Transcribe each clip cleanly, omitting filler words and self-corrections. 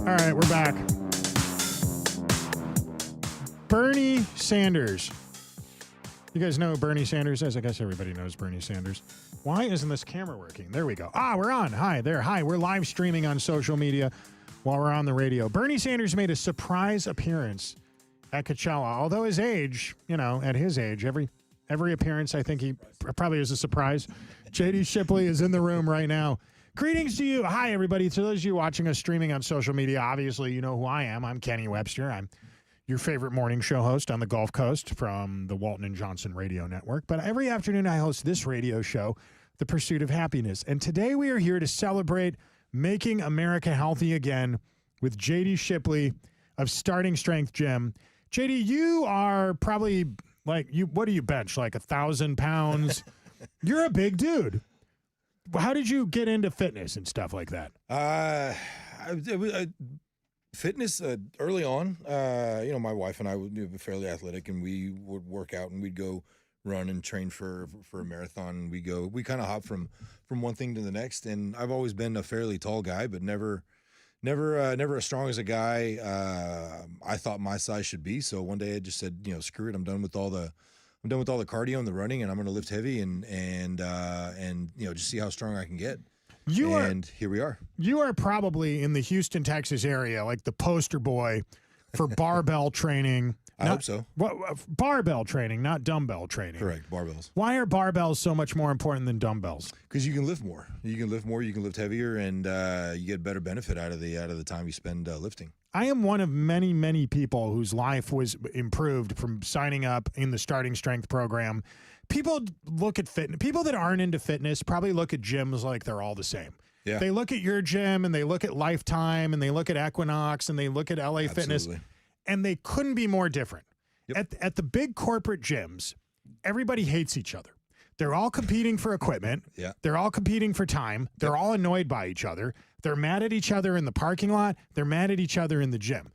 All right, we're back. Bernie Sanders. You guys know who Bernie Sanders is? I guess everybody knows Bernie Sanders. Why isn't this camera working? There we go. We're on. Hi there. Hi. We're live streaming on social media while we're on the radio. Bernie Sanders made a surprise appearance at Coachella. Although his age, at his age, every appearance, I think he probably is a surprise. JD Shipley is in the room right now. Greetings to you. Hi, everybody. To those of you watching us streaming on social media, obviously you know who I am. I'm Kenny Webster. I'm your favorite morning show host on the Gulf Coast from the Walton and Johnson Radio Network. But every afternoon I host this radio show, The Pursuit of Happiness. And today we are here to celebrate making America healthy again with JD Shipley of Starting Strength Gym. JD, you are probably what do you bench? Like 1,000 pounds? You're a big dude. How did you get into fitness and stuff like that? Fitness early on. My wife and I were fairly athletic, and we would work out, and we'd go run and train for a marathon. We kind of hop from one thing to the next. And I've always been a fairly tall guy, but never as strong as a guy I thought my size should be. So one day I just said, screw it. I'm done with all the cardio and the running, and I'm going to lift heavy and just see how strong I can get. Here we are. You are probably in the Houston, Texas area, like the poster boy for barbell training. I hope so. Barbell training, not dumbbell training. Correct, barbells. Why are barbells so much more important than dumbbells? Because you can lift more. You can lift heavier, and you get better benefit out of the time you spend lifting. I am one of many, many people whose life was improved from signing up in the Starting Strength program. People look at fitness. People that aren't into fitness probably look at gyms like they're all the same. Yeah. They look at your gym, and they look at Lifetime, and they look at Equinox, and they look at LA Fitness, and they couldn't be more different. Yep. At the big corporate gyms, everybody hates each other. They're all competing for equipment. Yeah. They're all competing for time. They're all annoyed by each other. They're mad at each other in the parking lot. They're mad at each other in the gym.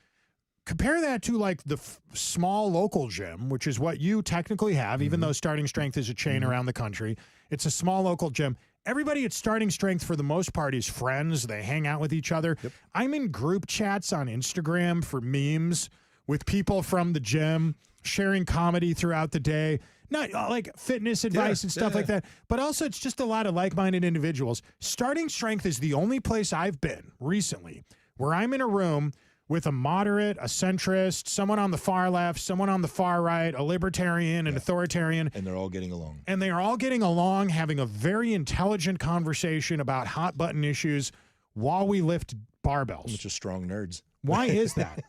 Compare that to like the small local gym, which is what you technically have, even though Starting Strength is a chain around the country. It's a small local gym. Everybody at Starting Strength, for the most part, is friends. They hang out with each other. Yep. I'm in group chats on Instagram for memes with people from the gym, sharing comedy throughout the day. Not like fitness advice and stuff like that, but also it's just a lot of like-minded individuals. Starting Strength is the only place I've been recently where I'm in a room with a moderate, a centrist, someone on the far left, someone on the far right, a libertarian, an authoritarian. And they're all getting along. And they are all getting along, having a very intelligent conversation about hot-button issues while we lift barbells. Bunch of strong nerds. Why is that?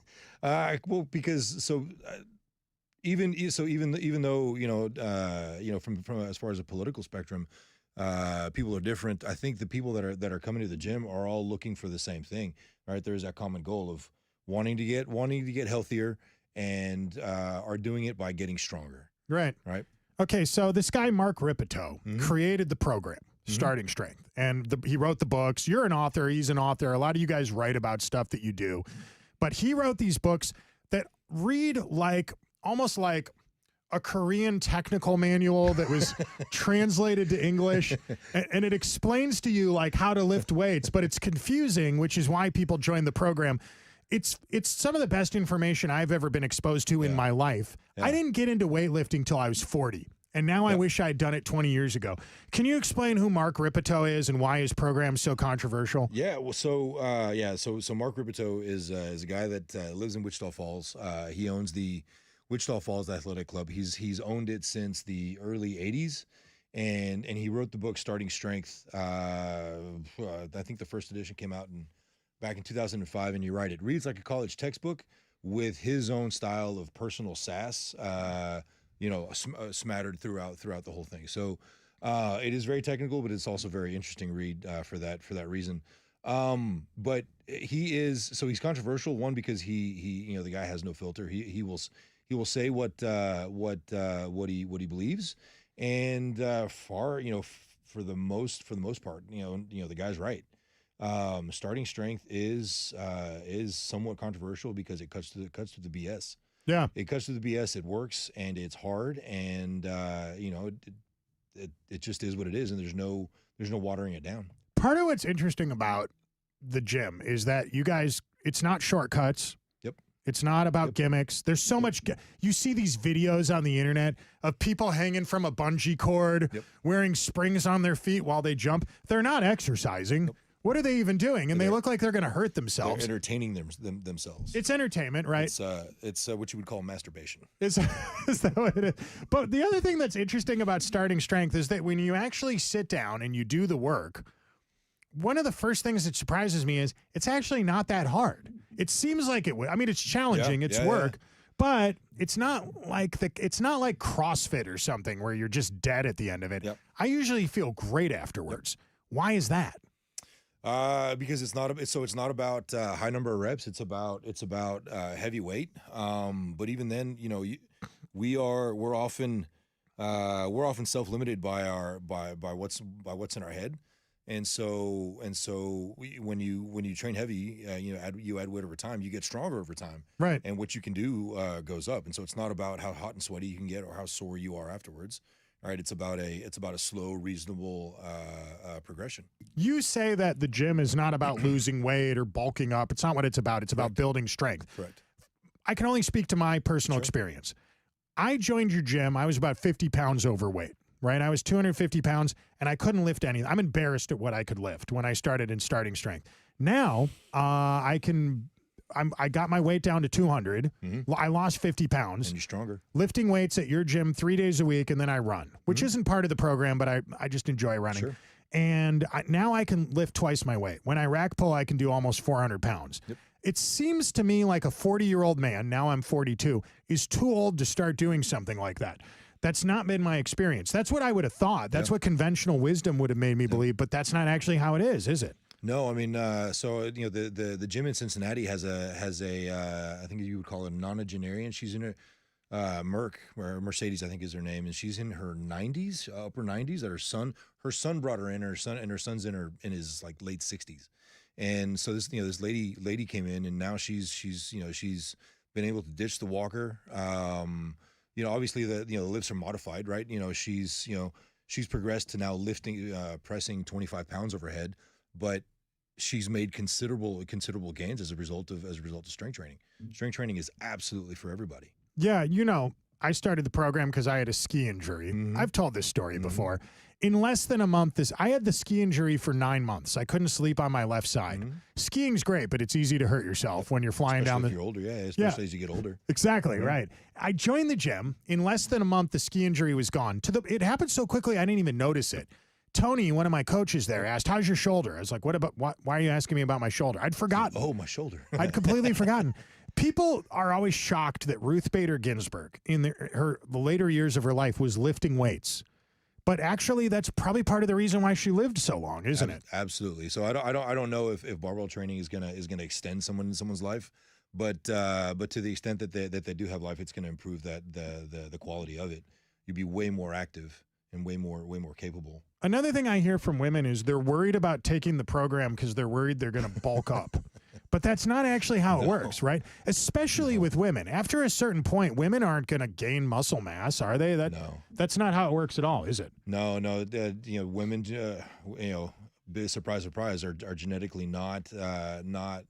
Well, because even though from as far as a political spectrum, people are different. I think the people that are coming to the gym are all looking for the same thing, right? There's that common goal of wanting to get healthier, and are doing it by getting stronger. Right. Okay, so this guy Mark Ripito created the program Starting Strength, and he wrote the books. You're an author. He's an author. A lot of you guys write about stuff that you do, but he wrote these books that read almost like a Korean technical manual that was translated to English, and it explains to you like how to lift weights, but it's confusing, which is why people join the program. It's some of the best information I've ever been exposed to in my life. Yeah. I didn't get into weightlifting till I was 40, and now I wish I'd done it 20 years ago. Can you explain who Mark Ripito is and why his program's so controversial? Yeah, well, so Mark Ripito is a guy that lives in Wichita Falls. He owns the Wichita Falls Athletic Club. He's owned it since the early 80s, and he wrote the book Starting Strength. I think the first edition came out back in 2005, and you're right, it reads like a college textbook with his own style of personal sass, smattered throughout the whole thing. So it is very technical, but it's also a very interesting read for that reason. But he's controversial, one, because he the guy has no filter. He will say what he believes, and for the most part, the guy's right. Starting Strength is somewhat controversial because it cuts to the BS. Yeah, it cuts to the BS. It works, and it's hard, and it just is what it is, and there's no watering it down. Part of what's interesting about the gym is that you guys it's not shortcuts. Yep. It's not about gimmicks. There's so much. You see these videos on the internet of people hanging from a bungee cord, wearing springs on their feet while they jump. They're not exercising. What are they even doing? And they look like they're going to hurt themselves. They're entertaining themselves. It's entertainment, right? It's what you would call masturbation. Is that what it is? But the other thing that's interesting about starting strength is that when you actually sit down and you do the work, one of the first things that surprises me is it's actually not that hard. It seems like it would. I mean, it's challenging. It's work. But it's not like CrossFit or something where you're just dead at the end of it. I usually feel great afterwards. Why is that? Because it's not about high number of reps. It's about heavy weight. But even then, you know, we're often self-limited by what's in our head. And so when you train heavy, you add weight over time, you get stronger over time. Right. And what you can do goes up. And so it's not about how hot and sweaty you can get or how sore you are afterwards. All right, it's about a slow, reasonable progression. You say that the gym is not about losing weight or bulking up. It's not what it's about. It's about building strength. Correct. I can only speak to my personal experience. I joined your gym. I was about 50 pounds overweight, right? I was 250 pounds, and I couldn't lift anything. I'm embarrassed at what I could lift when I started in starting strength. Now, I got my weight down to 200. I lost 50 pounds. And you're stronger. Lifting weights at your gym 3 days a week, and then I run, which isn't part of the program, but I just enjoy running. Sure. And now I can lift twice my weight. When I rack pull, I can do almost 400 pounds. Yep. It seems to me like a 40-year-old man, now I'm 42, is too old to start doing something like that. That's not been my experience. That's what I would have thought. That's what conventional wisdom would have made me believe, but that's not actually how it is it? No, I mean, so you know, the gym in Cincinnati has a I think you would call it a nonagenarian. She's in a Mercedes, I think is her name, and she's in her 90s, upper 90s. That her son brought her in. Her son's in his like late 60s, and so this lady came in, and now she's been able to ditch the walker. Obviously the lifts are modified, right? She's progressed to now pressing 25 pounds overhead, but she's made considerable gains as a result of strength training. Strength training is absolutely for everybody. Yeah, I started the program because I had a ski injury. I've told this story before. In less than a month, I had the ski injury for 9 months. I couldn't sleep on my left side. Skiing's great, but it's easy to hurt yourself when you're flying down if you're older, especially as you get older. Exactly, right. I joined the gym. In less than a month, the ski injury was gone. It happened so quickly, I didn't even notice it. Tony, one of my coaches there, asked, "How's your shoulder?" I was like, why are you asking me about my shoulder? I'd forgotten. Oh, my shoulder. I'd completely forgotten. People are always shocked that Ruth Bader Ginsburg, in the later years of her life, was lifting weights. But actually, that's probably part of the reason why she lived so long, isn't it? Absolutely. So I don't know if barbell training is gonna extend someone's life, but to the extent that they do have life, it's gonna improve the quality of it. You'll be way more active and way more capable. Another thing I hear from women is they're worried about taking the program because they're worried they're going to bulk up. But that's not actually how it works, right? Especially with women. After a certain point, women aren't going to gain muscle mass, are they? That's not how it works at all, is it? No. Women, surprise, are genetically not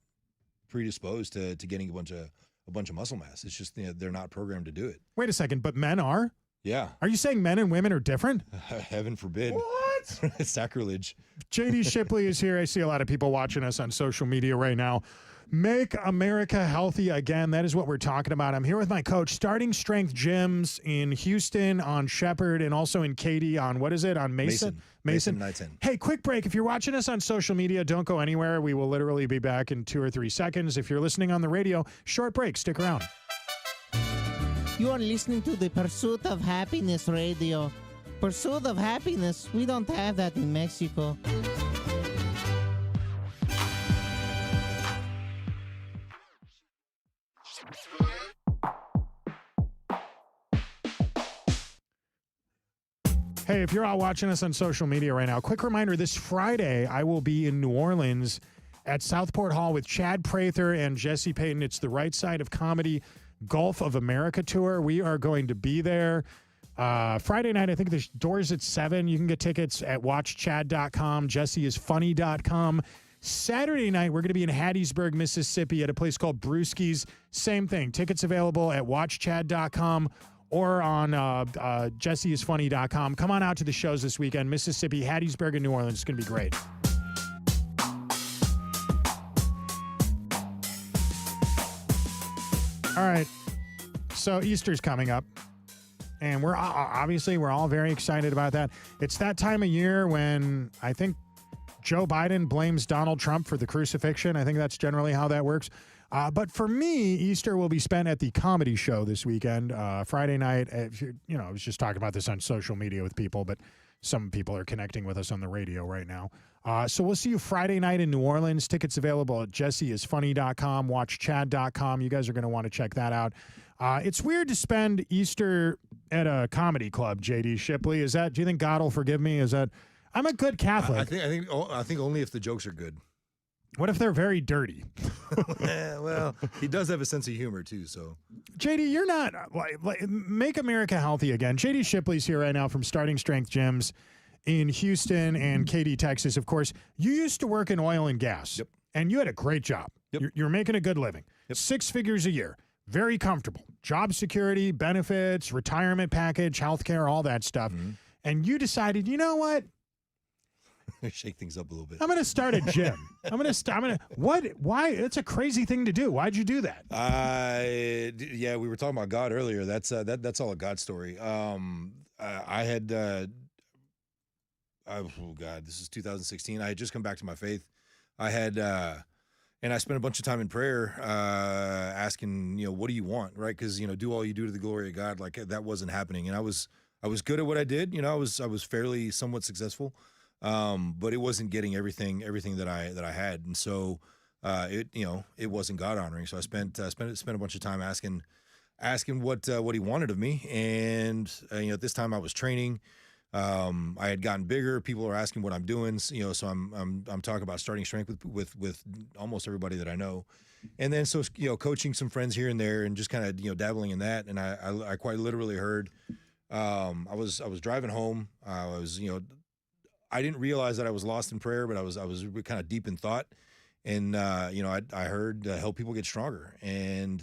predisposed to getting a bunch of muscle mass. It's just they're not programmed to do it. Wait a second, but men are? Yeah. Are you saying men and women are different? Heaven forbid. What? Sacrilege. JD Shipley is here. I see a lot of people watching us on social media right now. Make America healthy again. That is what we're talking about. I'm here with my coach, Starting Strength Gyms in Houston, on Shepherd, and also in Katy on, what is it, on Mason? Mason 910. Hey, quick break. If you're watching us on social media, don't go anywhere. We will literally be back in 2 or 3 seconds. If you're listening on the radio, short break. Stick around. You are listening to the Pursuit of Happiness radio. Pursuit of happiness, we don't have that in Mexico. Hey, if you're all watching us on social media right now, quick reminder, this Friday I will be in New Orleans at Southport Hall with Chad Prather and Jesse Payton. It's the Right Side of Comedy Gulf of America tour. We are going to be there Friday night. I think the doors at 7. You can get tickets at watchchad.com. Jesse is funny.com. Saturday night, we're going to be in Hattiesburg, Mississippi at a place called Brewski's. Same thing. Tickets available at watchchad.com or on jesseisfunny.com. Come on out to the shows this weekend. Mississippi, Hattiesburg, and New Orleans. It's going to be great. All right. So Easter's coming up. And we're all very excited about that. It's that time of year when I think Joe Biden blames Donald Trump for the crucifixion. I think that's generally how that works. But for me, Easter will be spent at the comedy show this weekend, Friday night. I was just talking about this on social media with people, but some people are connecting with us on the radio right now. So we'll see you Friday night in New Orleans. Tickets available at jesseisfunny.com, watchchad.com. You guys are going to want to check that out. It's weird to spend Easter at a comedy club, JD Shipley. Do you think God will forgive me? I'm a good Catholic. I think only if the jokes are good. What if they're very dirty? Well, he does have a sense of humor too. So, JD, you're not like Make America Healthy Again. JD Shipley's here right now from Starting Strength Gyms in Houston and Katy, Texas. Of course, you used to work in oil and gas, Yep. and you had a great job. Yep. You're making a good living. Yep. 6 figures a year. Very comfortable. Job security, benefits, retirement package, healthcare, all that stuff. Mm-hmm. And you decided, you know what? Shake things up a little bit. I'm going to start a gym. Why? It's a crazy thing to do. Why'd you do that? Yeah, we were talking about God earlier. That's all a God story. I had, this is 2016. I had just come back to my faith. I had, and I spent a bunch of time in prayer, asking, what do you want? Right. Cause do all you do to the glory of God. Like that wasn't happening. And I was good at what I did. I was fairly somewhat successful. But it wasn't getting everything that I had. And so, it wasn't God honoring. So I spent a bunch of time asking what he wanted of me. And, at this time I was training, I had gotten bigger. People are asking what I'm doing. So I'm talking about starting strength with almost everybody that I know. And then, so, coaching some friends here and there and just kind of, dabbling in that. And I quite literally heard, I was driving home. I didn't realize that I was lost in prayer, but I was kind of deep in thought. And, I heard help people get stronger. And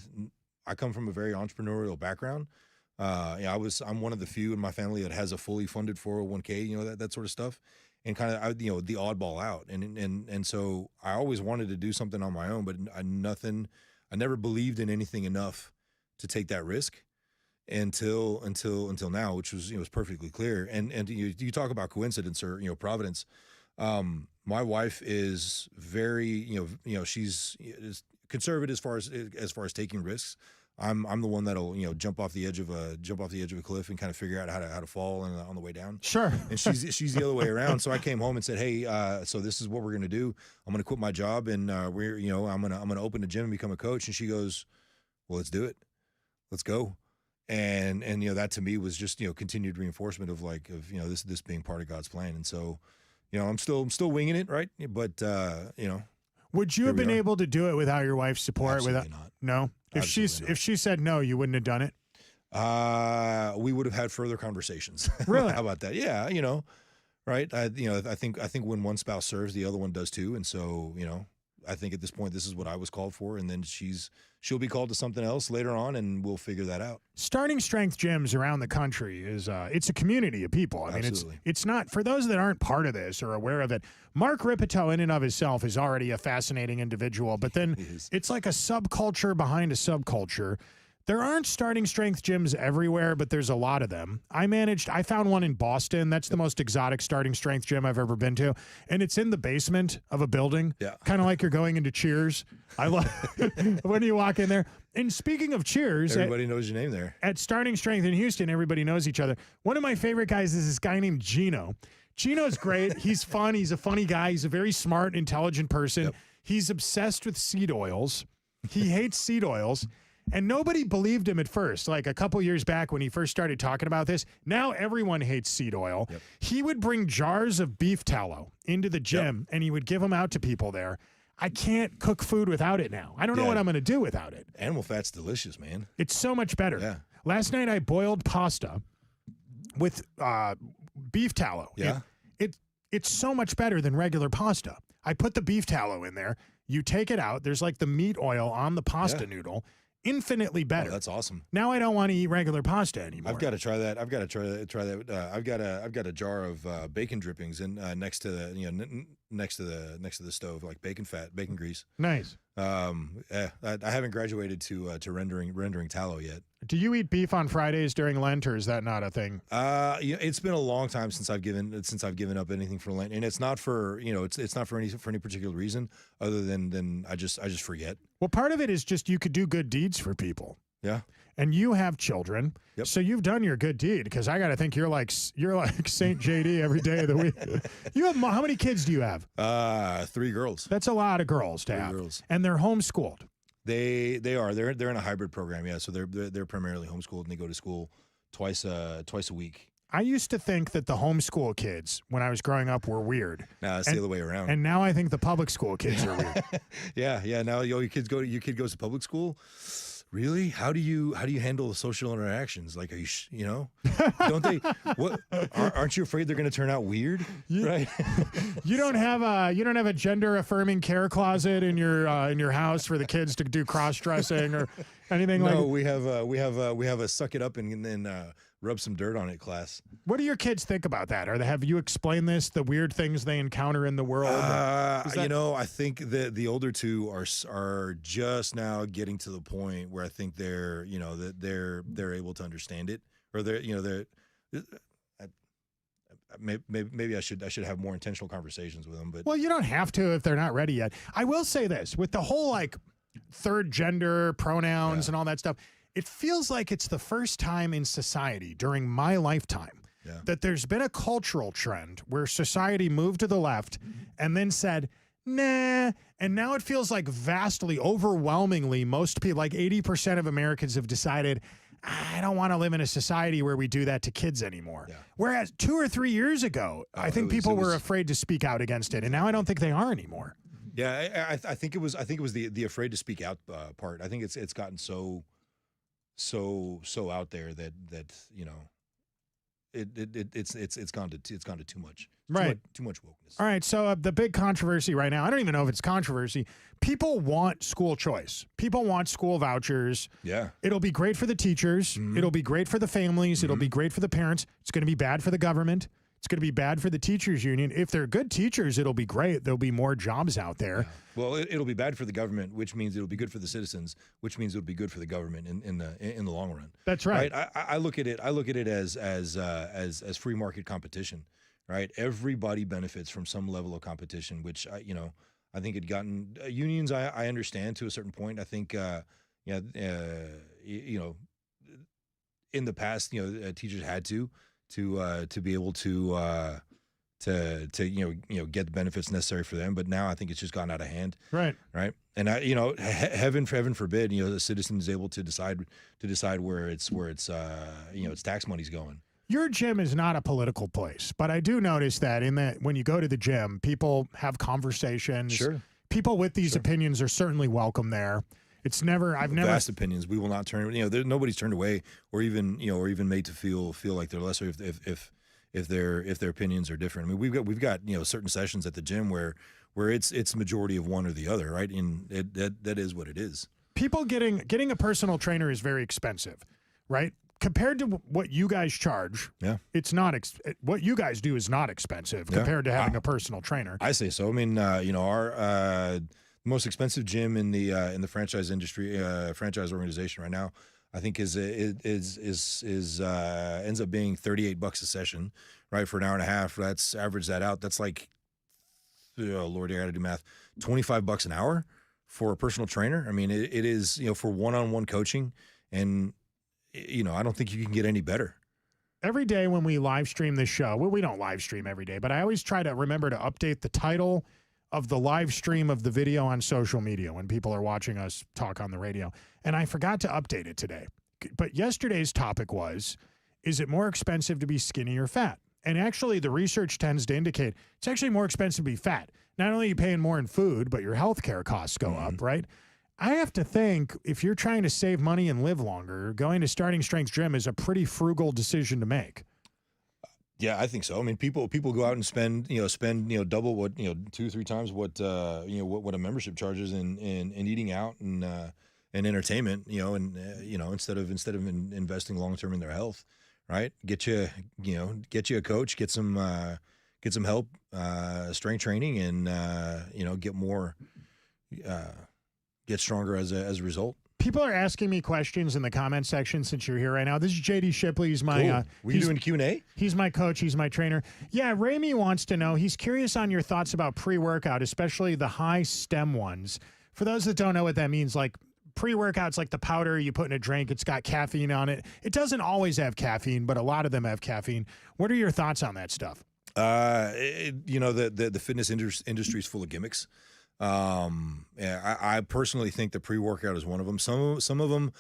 I come from a very entrepreneurial background. I'm one of the few in my family that has a fully funded 401k, that sort of stuff, and kind of, the oddball out. And so I always wanted to do something on my own, but I never believed in anything enough to take that risk until now, which was perfectly clear. And you talk about coincidence or, providence. My wife is very, she's conservative as far as taking risks. I'm the one that'll jump off the edge of a cliff and kind of figure out how to fall on the way down. Sure. And she's the other way around. So I came home and said, hey, so this is what we're gonna do. I'm gonna quit my job and I'm gonna open a gym and become a coach. And she goes, well, let's do it. Let's go. And that to me was just continued reinforcement of this being part of God's plan. And so I'm still winging it, right? But would you have been able to do it without your wife's support? Absolutely not. No. If she said no, you wouldn't have done it. We would have had further conversations. Really? How about that? Yeah, right. I think when one spouse serves, the other one does too. And so I think at this point, this is what I was called for, and then she'll be called to something else later on, and we'll figure that out. Starting Strength gyms around the country it's a community of people. I mean, it's not, for those that aren't part of this or aware of it, Mark Ripito in and of himself is already a fascinating individual, but then it's like a subculture behind a subculture. There aren't Starting Strength gyms everywhere, but there's a lot of them. I found one in Boston. That's the most exotic Starting Strength gym I've ever been to. And it's in the basement of a building. Yeah. Kind of like you're going into Cheers. I love when you walk in there. And speaking of Cheers. Everybody knows your name there. At Starting Strength in Houston, everybody knows each other. One of my favorite guys is this guy named Gino. Gino's great. He's fun. He's a funny guy. He's a very smart, intelligent person. Yep. He's obsessed with seed oils. He hates seed oils. And nobody believed him at first, like a couple years back when he first started talking about this. Now everyone hates seed oil. Yep. He would bring jars of beef tallow into the gym, and he would give them out to people there. I can't cook food without it now. I don't know what I'm going to do without it. Animal fat's delicious, man. It's so much better. Yeah. Last night I boiled pasta with beef tallow. Yeah. It's so much better than regular pasta. I put the beef tallow in there. You take it out. There's like the meat oil on the pasta noodle. Infinitely better. Oh, that's awesome. Now I don't want to eat regular pasta anymore. I've got to try that. I've got that. I've got a jar of bacon drippings in next to the next to the stove, like bacon fat, bacon grease. Nice. I haven't graduated to rendering tallow yet. Do you eat beef on Fridays during Lent, or is that not a thing? It's been a long time since I've given up anything for Lent, and it's not for it's not for any particular reason other than I just forget. Well, part of it is just you could do good deeds for people. Yeah. And you have children, so you've done your good deed. Because I got to think you're like Saint JD every day of the week. You have how many kids do you have? 3 girls. That's a lot of girls to have. Girls. And they're homeschooled. They are. They're in a hybrid program. Yeah. So they're primarily homeschooled, and they go to school twice a week. I used to think that the homeschool kids, when I was growing up, were weird. No, it's the other way around. And now I think the public school kids are weird. Yeah. Now your kid goes to public school. Really? How do you handle the social interactions? Like, are you don't they? What? Aren't you afraid they're going to turn out weird? Right? You don't have a gender affirming care closet in your house for the kids to do cross dressing or anything like. No, we have a suck it up and then rub some dirt on it class. What do your kids think about that? Have you explained the weird things they encounter in the world? I think that the older two are just now getting to the point where I think they're able to understand it, or maybe I should have more intentional conversations with them. But well, you don't have to if they're not ready yet. I will say this with the whole like third gender pronouns and all that stuff. It feels like it's the first time in society during my lifetime that there's been a cultural trend where society moved to the left and then said, nah. And now it feels like vastly, overwhelmingly, most people, like 80% of Americans have decided, I don't want to live in a society where we do that to kids anymore. Yeah. Whereas 2 or 3 years ago, I think people were afraid to speak out against it. And now I don't think they are anymore. Yeah, I think it was the afraid to speak out part. I think it's gotten so out there that it's gone to too much. Too much wokeness. All right, so the big controversy right now, I don't even know if it's controversy. People want school choice. People want school vouchers. Yeah. It'll be great for the teachers. It'll be great for the families. It'll be great for the parents. It's going to be bad for the government. It's going to be bad for the teachers union. If they're good teachers, it'll be great. There'll be more jobs out there. Yeah. Well, it'll be bad for the government, which means it'll be good for the citizens, which means it'll be good for the government in the long run. That's right. I look at it as free market competition. Right. Everybody benefits from some level of competition, which I think it gotten unions. I understand to a certain point. I think in the past, teachers had to be able to get the benefits necessary for them. But now I think it's just gotten out of hand. Right. Right. And heaven forbid, the citizen is able to decide where its tax money's going. Your gym is not a political place, but I do notice that when you go to the gym, people have conversations. Sure. People with these opinions are certainly welcome there. It's never. I've never vast opinions. We will not turn. Nobody's turned away, or even made to feel like they're lesser if their opinions are different. I mean, we've got certain sessions at the gym where it's majority of one or the other, right? And that is what it is. People getting a personal trainer is very expensive, right? Compared to what you guys charge, it's not. What you guys do is not expensive compared to having a personal trainer. I say so. I mean, our most expensive gym in the franchise industry, franchise organization right now, I think is ends up being $38 a session, right, for an hour and a half. That's average that out. That's like, oh Lord, I got to do math. $25 an hour for a personal trainer. I mean, it is for one-on-one coaching, and I don't think you can get any better. Every day when we live stream this show, well, we don't live stream every day, but I always try to remember to update the title of the live stream of the video on social media when people are watching us talk on the radio. And I forgot to update it today. But yesterday's topic was, is it more expensive to be skinny or fat? And actually, the research tends to indicate it's actually more expensive to be fat. Not only are you paying more in food, but your healthcare costs go up, right? I have to think if you're trying to save money and live longer, going to Starting Strength Gym is a pretty frugal decision to make. Yeah, I think so. I mean, people go out and spend double what 2-3 times what what a membership charges in eating out and entertainment. Instead of investing long term in their health, right? Get you a coach, get some help, strength training, and get stronger as a result. People are asking me questions in the comment section since you're here right now. This is JD Shipley. He's my Cool. Were you doing Q&A? He's my coach. He's my trainer. Yeah, Ramey wants to know. He's curious on your thoughts about pre-workout, especially the high stem ones. For those that don't know what that means, like pre-workout's like the powder you put in a drink. It's got caffeine on it. It doesn't always have caffeine, but a lot of them have caffeine. What are your thoughts on that stuff? The fitness industry is full of gimmicks. I personally think the pre-workout is one of them. Some of them,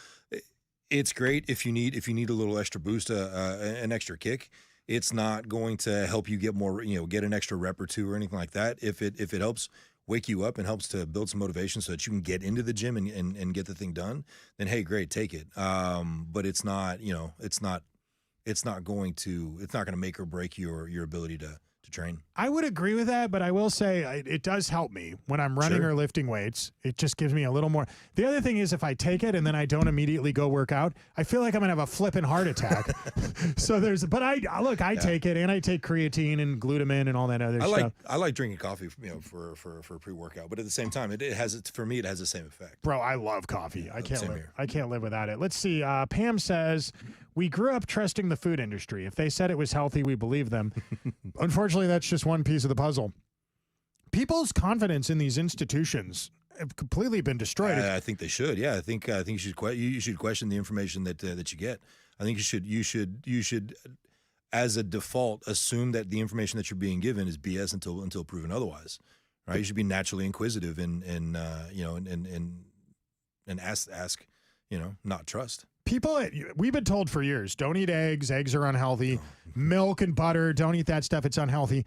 it's great if you need a little extra boost, an extra kick. It's not going to help you get more, get an extra rep or two or anything like that. If it helps wake you up and helps to build some motivation so that you can get into the gym and get the thing done, then hey, great, take it. But it's not going to make or break your ability to train. I would agree with that, but I will say it does help me when I'm running or lifting weights. It just gives me a little more. The other thing is if I take it and then I don't immediately go work out, I feel like I'm gonna have a flipping heart attack. I take it, and I take creatine and glutamine and all that other stuff. I like drinking coffee, for pre-workout, but at the same time, it has the same effect. Bro, I love coffee. I can't live without it. Let's see. Pam says, we grew up trusting the food industry. If they said it was healthy, we believed them. Unfortunately, that's just one piece of the puzzle. People's confidence in these institutions have completely been destroyed. I think they should. Yeah, I think you should question the information that you get. I think you should as a default assume that the information that you're being given is BS until proven otherwise. Right? You should be naturally inquisitive and ask, not trust. We've been told for years, don't eat eggs. Eggs are unhealthy. Milk and butter, don't eat that stuff. It's unhealthy.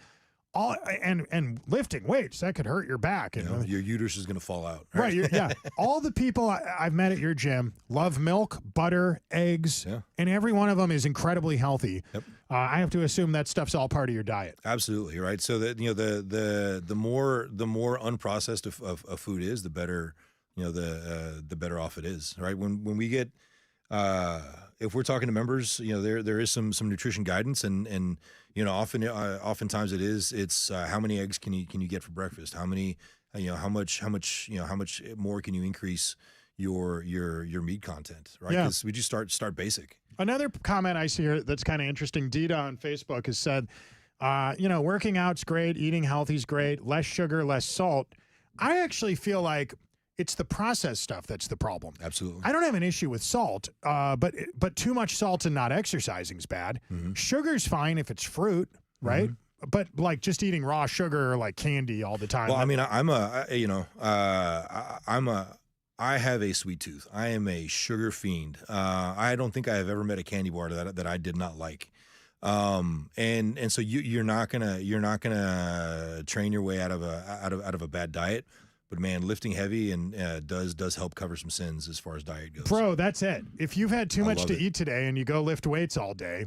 And lifting weights, that could hurt your back. Your uterus is going to fall out. Right. Yeah. All the people I've met at your gym love milk, butter, eggs, and every one of them is incredibly healthy. Yep. I have to assume that stuff's all part of your diet. Absolutely. Right. So that, the more unprocessed of food is, the better, the better off it is. Right. When we get, if we're talking to members, there is some nutrition guidance and oftentimes it's how many eggs can you get for breakfast? How many, how much more can you increase your meat content, right? Yeah. Because we just start basic. Another comment I see here that's kind of interesting. Dita on Facebook has said, working out's great, eating healthy's great, less sugar, less salt. I actually feel like it's the processed stuff that's the problem. Absolutely. I don't have an issue with salt, but too much salt and not exercising is bad. Mm-hmm. Sugar's fine if it's fruit, right? Mm-hmm. But like just eating raw sugar or like candy all the time. Well, I mean, I have a sweet tooth. I am a sugar fiend. I don't think I have ever met a candy bar that I did not like. And so you're not gonna train your way out of a bad diet. But man, lifting heavy and does help cover some sins as far as diet goes. Bro, that's it. If you've had too much to eat today and you go lift weights all day,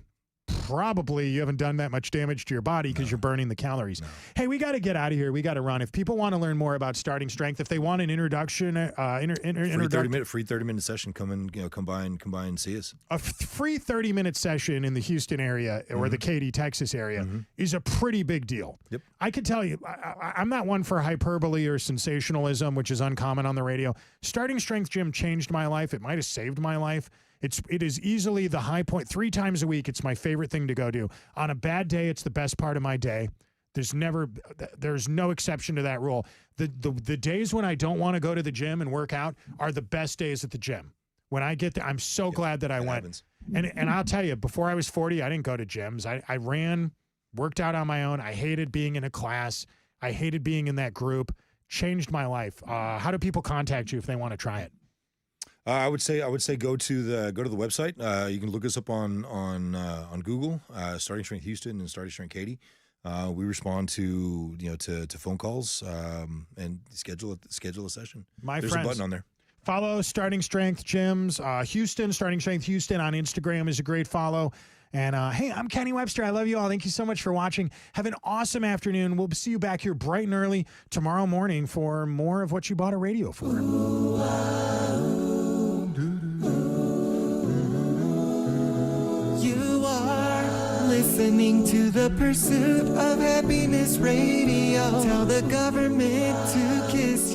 probably you haven't done that much damage to your body because you're burning the calories. No. Hey, we got to get out of here. We got to run. If people want to learn more about starting strength, if they want an introduction, free 30-minute session, come by and see us. A free 30-minute session in the Houston area or the Katy, Texas area is a pretty big deal. Yep. I can tell you, I'm not one for hyperbole or sensationalism, which is uncommon on the radio. Starting Strength Gym changed my life. It might have saved my life. It is easily the high point. 3 times a week, it's my favorite thing to go do. On a bad day, it's the best part of my day. There's no exception to that rule. The days when I don't want to go to the gym and work out are the best days at the gym. When I get there, I'm so glad that I went. Happens. And I'll tell you, before I was 40, I didn't go to gyms. I ran, worked out on my own. I hated being in a class. I hated being in that group. Changed my life. How do people contact you if they want to try it? I would say go to the website. You can look us up on Google, Starting Strength Houston and Starting Strength Katy. We respond to phone calls and schedule a session. There's a button on there. Follow Starting Strength Gyms Houston. Starting Strength Houston on Instagram is a great follow. And hey, I'm Kenny Webster. I love you all. Thank you so much for watching. Have an awesome afternoon. We'll see you back here bright and early tomorrow morning for more of what you bought a radio for. You are listening to the Pursuit of Happiness Radio. Tell the government to kiss